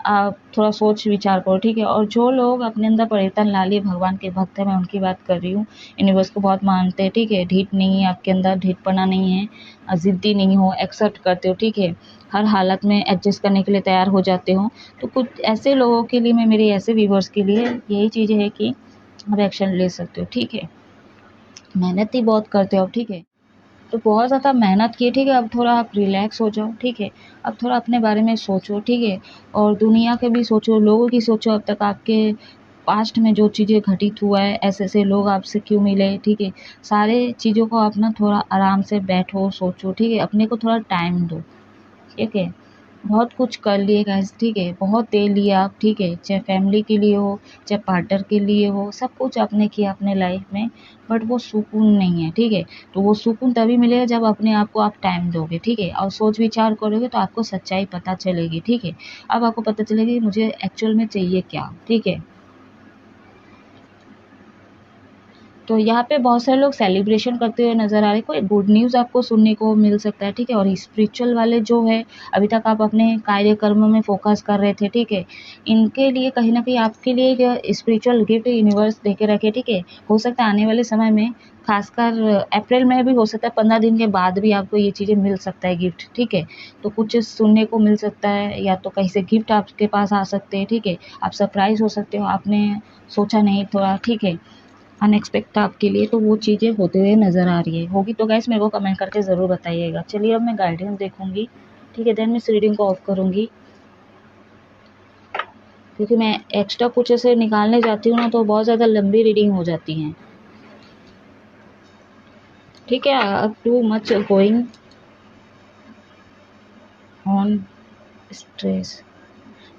आप थोड़ा सोच विचार करो, ठीक है। और जो लोग अपने अंदर परिवर्तन ला लिए, भगवान के भक्त हैं, मैं उनकी बात कर रही हूँ, यूनिवर्स को बहुत मानते हैं, ठीक है। ढीठ नहीं है आपके अंदर, ढीठपना नहीं है, ज़िद्दी नहीं हो, एक्सेप्ट करते हो, ठीक है। हर हालत में एडजस्ट करने के लिए तैयार हो जाते हो। तो कुछ ऐसे लोगों के लिए, मैं मेरे ऐसे व्यूअर्स के लिए यही चीज़ें है कि आप एक्शन ले सकते हो, ठीक है। मेहनत ही बहुत करते हो, ठीक है। तो बहुत ज़्यादा मेहनत की, ठीक है। अब थोड़ा आप रिलैक्स हो जाओ, ठीक है। अब थोड़ा अपने बारे में सोचो, ठीक है। और दुनिया के भी सोचो, लोगों की सोचो, अब तक आपके पास्ट में जो चीज़ें घटित हुआ है, ऐसे-ऐसे लोग आपसे क्यों मिले, ठीक है। सारे चीज़ों को आप ना थोड़ा आराम से बैठो, सोचो, ठीक है। अपने को थोड़ा टाइम दो, ठीक है। बहुत कुछ कर लिए गाइस, ठीक है, बहुत दे लिया आप, ठीक है, चाहे फैमिली के लिए हो, चाहे पार्टनर के लिए हो, सब कुछ आपने किया अपने लाइफ में, बट वो सुकून नहीं है, ठीक है। तो वो सुकून तभी मिलेगा जब अपने आप को आप टाइम दोगे, ठीक है, और सोच विचार करोगे, तो आपको सच्चाई पता चलेगी, ठीक है। अब आपको पता चलेगी मुझे एक्चुअल में चाहिए क्या, ठीक है। तो यहाँ पे बहुत सारे लोग सेलिब्रेशन करते हुए नज़र आ रहे हैं, कोई गुड न्यूज़ आपको सुनने को मिल सकता है, ठीक है। और स्पिरिचुअल वाले जो है, अभी तक आप अपने कार्यक्रम में फ़ोकस कर रहे थे, ठीक है, इनके लिए कहीं न कहीं आपके लिए एक स्पिरिचुअल गिफ्ट यूनिवर्स दे के रखे, ठीक है। हो सकता है आने वाले समय में, खासकर अप्रैल में भी हो सकता है, 15 दिन के बाद भी आपको ये चीज़ें मिल सकता है गिफ्ट, ठीक है। तो कुछ सुनने को मिल सकता है, या तो कहीं से गिफ्ट आपके पास आ सकते हैं, ठीक है। आप सरप्राइज़ हो सकते हो, आपने सोचा नहीं थोड़ा, ठीक है, अनएक्सपेक्ट था आपके लिए, तो वो चीज़ें होते हुए नज़र आ रही है। होगी तो गाइस मेरे को कमेंट करके ज़रूर बताइएगा। चलिए अब मैं गाइडेंस देखूँगी, ठीक है, देन मैं इस रीडिंग को ऑफ करूँगी, क्योंकि मैं एक्स्ट्रा कुछ ऐसे निकालने जाती हूँ ना, तो बहुत ज़्यादा लंबी रीडिंग हो जाती हैं, ठीक है। अब too much going on stress,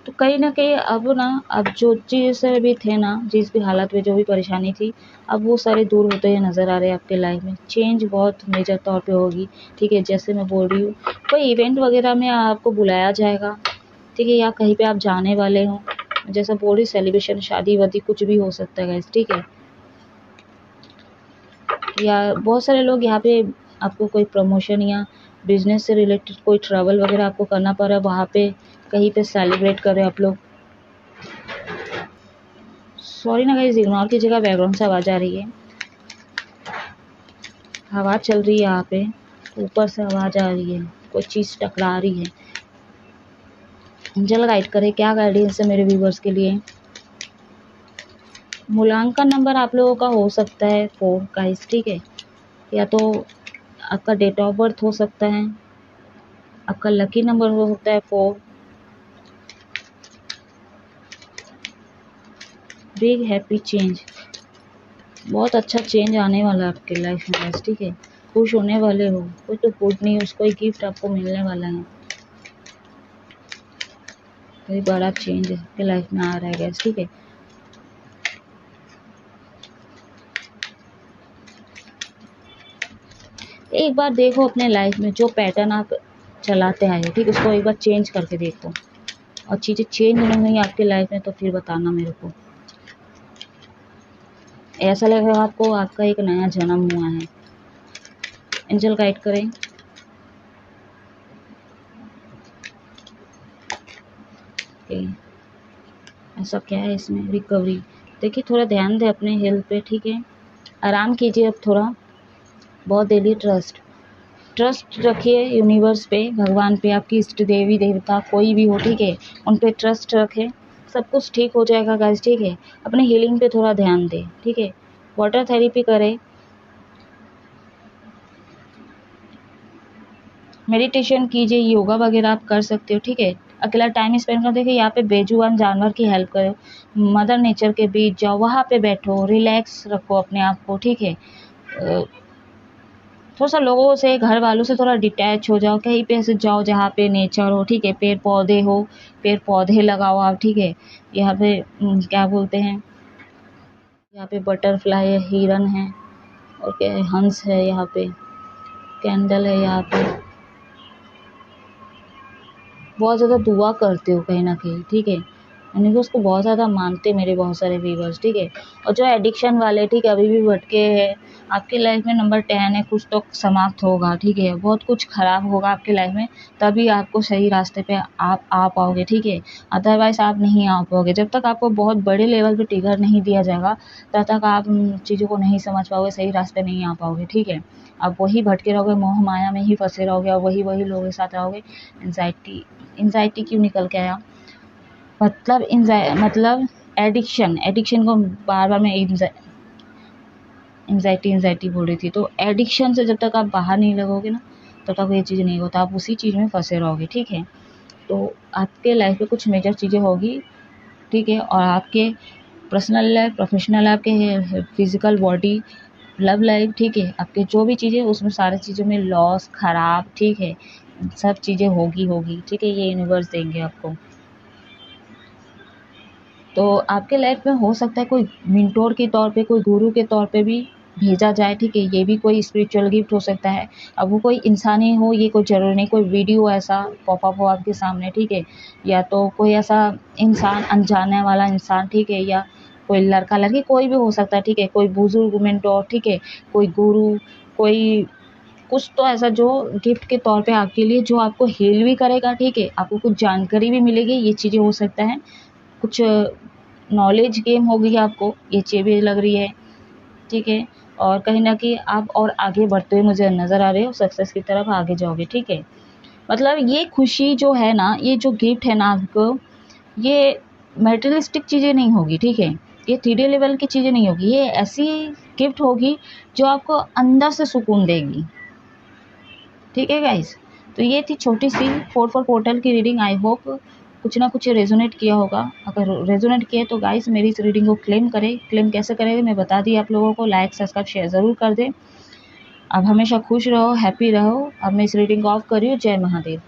तो कहीं न कहीं अब जो चीज़ से भी थे ना, जिस भी हालत में जो भी परेशानी थी, अब वो सारे दूर होते हुए नज़र आ रहे हैं आपके लाइफ में। चेंज बहुत मेजर तौर पे होगी, ठीक है। जैसे मैं बोल रही हूँ, कोई इवेंट वगैरह में आपको बुलाया जाएगा, ठीक है, या कहीं पे आप जाने वाले हों। जैसा बोल रही, सेलिब्रेशन, शादी-वादी कुछ भी हो सकता है गाइस, ठीक है। या बहुत सारे लोग यहाँ पे आपको कोई प्रमोशन या बिज़नेस से रिलेटेड कोई ट्रैवल वगैरह आपको करना पड़ रहा है, वहाँ पे कहीं पे सेलिब्रेट कर रहे हैं आप लोग। सॉरी ना गाइस, इग्नोर कीजिएगा, बैकग्राउंड से आवाज़ आ रही है, हवा चल रही है यहाँ पे, ऊपर से आवाज़ आ रही है, कोई चीज़ टकरा रही है। एंजल गाइड करे, क्या गाइडेंस है मेरे व्यूवर्स के लिए। मूल्यांकन नंबर आप लोगों का हो सकता है 4 गाइस, ठीक है, या तो आपका डेट ऑफ बर्थ हो सकता है, आपका लकी नंबर हो सकता है 4। बिग हैप्पी चेंज, बहुत अच्छा चेंज आने वाला है आपके लाइफ में गाइस, ठीक है। खुश होने वाले हो, कोई तो गुड न्यूज़, कोई गिफ्ट आपको मिलने वाला है, कोई बड़ा चेंज आपके लाइफ में आ रहा है गाइस, ठीक है। एक बार देखो अपने लाइफ में जो पैटर्न आप चलाते आए हो, ठीक, उसको एक बार चेंज करके देखो, और चीज़ें चेंज नहीं हुई आपकी लाइफ में, तो फिर बताना मेरे को। ऐसा लगेगा आपको आपका एक नया जन्म हुआ है। एंजल गाइड करें। ऐसा क्या है इसमें, रिकवरी, देखिए थोड़ा ध्यान दें अपने हेल्थ पे, ठीक है। आराम कीजिए अब थोड़ा, बहुत डेली ट्रस्ट ट्रस्ट रखिए यूनिवर्स पे, भगवान पे, आपकी इष्ट देवी देवता कोई भी हो, ठीक है, उन पे ट्रस्ट रखें, सब कुछ ठीक हो जाएगा गाइस, ठीक है। अपने हीलिंग पे थोड़ा ध्यान दें, ठीक है। वाटर थेरेपी करें, मेडिटेशन कीजिए, योगा वगैरह आप कर सकते हो, ठीक है। अकेला टाइम स्पेंड कर, देखिए यहाँ पे बेजुबान जानवर की हेल्प करो, मदर नेचर के बीच जाओ, वहाँ पे बैठो, रिलैक्स रखो अपने आप को, ठीक है। थोड़ा सा लोगों से, घर वालों से थोड़ा डिटैच हो जाओ, कहीं पे ऐसे जाओ जहाँ पे नेचर हो, ठीक है, पेड़ पौधे हो, पेड़ पौधे लगाओ आप, ठीक है। यहाँ पे क्या बोलते हैं, यहाँ पे बटरफ्लाई है, हिरन है, और क्या है, हंस है, यहाँ पे कैंडल है, यहाँ पे बहुत ज़्यादा दुआ करते हो कहीं ना कहीं, ठीक है। यानी कि उसको बहुत ज़्यादा मानते मेरे बहुत सारे व्यूवर्स, ठीक है। और जो एडिक्शन वाले, ठीक है, अभी भी भटके हैं, आपकी लाइफ में नंबर 10 है, कुछ तो समाप्त होगा, ठीक है, बहुत कुछ खराब होगा आपकी लाइफ में, तभी आपको सही रास्ते पे आप आ पाओगे, ठीक है। अदरवाइज आप नहीं आ पाओगे, जब तक आपको बहुत बड़े लेवल पे ट्रिगर नहीं दिया जाएगा तब तक आप चीज़ों को नहीं समझ पाओगे, सही रास्ते नहीं आ पाओगे, ठीक है। आप वही भटके रहोगे, मोह माया में ही फंसे रहोगे, और वही लोगों के साथ रहोगे। एंजाइटी क्यों निकल के आया, मतलब एडिक्शन को बार बार मैं एंजाइटी बोल रही थी। तो एडिक्शन से जब तक आप बाहर नहीं लगोगे ना, तब तक ये चीज़ नहीं होता, आप उसी चीज़ में फंसे रहोगे, ठीक है। तो आपके लाइफ में कुछ मेजर चीज़ें होगी, ठीक है, और आपके पर्सनल लाइफ, प्रोफेशनल लाइफ, आपके फिजिकल बॉडी, लव लाइफ, ठीक है, आपके जो भी चीज़ें, उसमें सारी चीज़ों में लॉस, खराब, ठीक है, सब चीज़ें होगी, ठीक है, ये यूनिवर्स देंगे आपको। तो आपके लाइफ में हो सकता है कोई मेंटोर के तौर पे, कोई गुरु के तौर पे भी भेजा जाए, ठीक है, ये भी कोई स्पिरिचुअल गिफ्ट हो सकता है। अब वो कोई इंसान ही हो, ये कोई ज़रूरी नहीं, कोई वीडियो ऐसा पॉपअप हो आपके सामने, ठीक है, या तो कोई ऐसा इंसान, अनजाने वाला इंसान, ठीक है, या कोई लड़का लड़की, कोई भी हो सकता है, ठीक है, कोई बुजुर्ग मेंटोर, ठीक है, कोई गुरु, कोई कुछ तो ऐसा जो गिफ्ट के तौर पे आपके लिए, जो आपको हील भी करेगा, ठीक है, आपको कुछ जानकारी भी मिलेगी, ये चीज़ें हो सकता है, कुछ नॉलेज गेम होगी आपको, ये चीज़ें लग रही है, ठीक है। और कहीं न कहीं आप और आगे बढ़ते हुए मुझे नज़र आ रहे हो, सक्सेस की तरफ आगे जाओगे, ठीक है। मतलब ये खुशी जो है ना, ये जो गिफ्ट है ना आपको, ये मटेरियलिस्टिक चीज़ें नहीं होगी, ठीक है, ये 3D लेवल की चीज़ें नहीं होगी, ये ऐसी गिफ्ट होगी जो आपको अंदर से सुकून देगी, ठीक है गाइस। तो ये थी छोटी सी 4 पोर्टल की रीडिंग, आई होप कुछ ना कुछ रेजोनेट किया होगा। अगर रेजोनेट किए तो गाइस मेरी इस रीडिंग को क्लेम करें, क्लेम कैसे करें मैं बता दी आप लोगों को, लाइक सब्सक्राइब शेयर ज़रूर कर दें। अब हमेशा खुश रहो, हैप्पी रहो। अब मैं इस रीडिंग को ऑफ कर रही हूँ। जय महादेव।